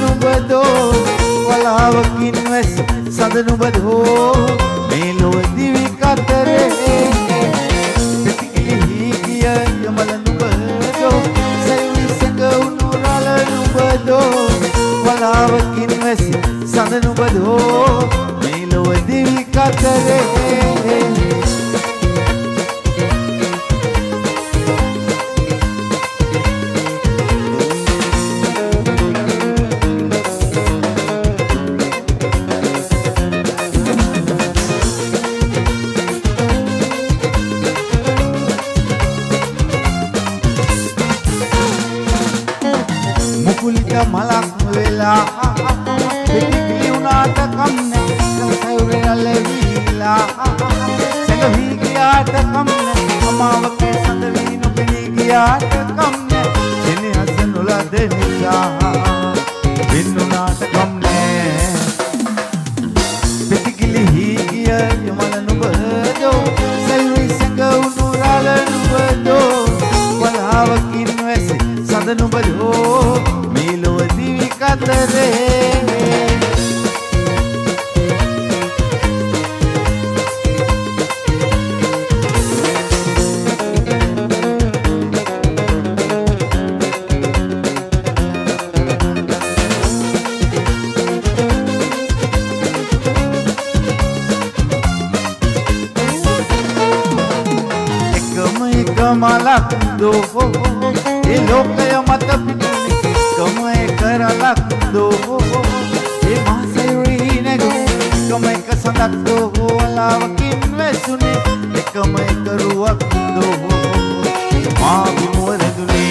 නුඹදෝ වලාවකින් වැස් සඳ නුඹදෝ මේ ලොව දිවි කතරේ පිටිකිලි ගිය යමල නුඹදෝ සැවි සඟවුණු රළ නුඹදෝ වලාවකින් වැස් සඳ නුඹදෝ මේ ලොව දිවි කතරේ මුකුලිට මලක් වෙලා පිටිකිලි උනාට කම්නේ සවුරේ අලවිලා සැඟවි ගියාට කම්නේ අමාවකේ සඳ වී නොපෙනී ගියාට කම්නේ සෙනෙහස නොලද නිසා වෙන්නුනාට කම්නේ පිටිකිලි ගිය යමල නුඹදෝ සැවි සැඟවුණු රළ නුඹදෝ වලාවකින් වැසි සඳ නුඹදෝ මේ ලොව දිවි කතරේ මලක් දෝ ඒ ලෝකය මත පිටුනි කම කරලක් දෝ ඒ මාසෙරි නගු කම එක සඳක් දෝ වලාවකින් වැසුනි එකම කරුවක් දෝ මා විමුවරදුනි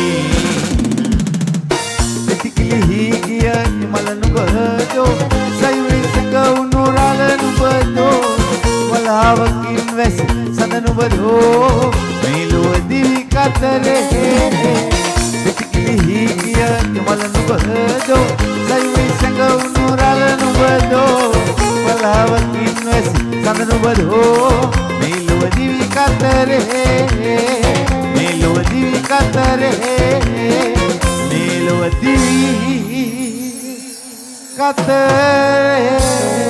පිටිකිලි ගිය මල නුඹදෝ සයුරි සඟවුණු රළ නුඹදෝ වලාවකින් වැසි සඳ නුඹදෝ දිවි කතරේ පිටිකිලි ගිය යමල නුඹදෝ සයුරි සඟවුණු රළ නුඹදෝ වලාවකින් වැසි සඳ නුඹදෝ මේ ලොව දිවි කතරේ මේ ලොව දිවි කතරේ මේ ලොව දිවි කතරේ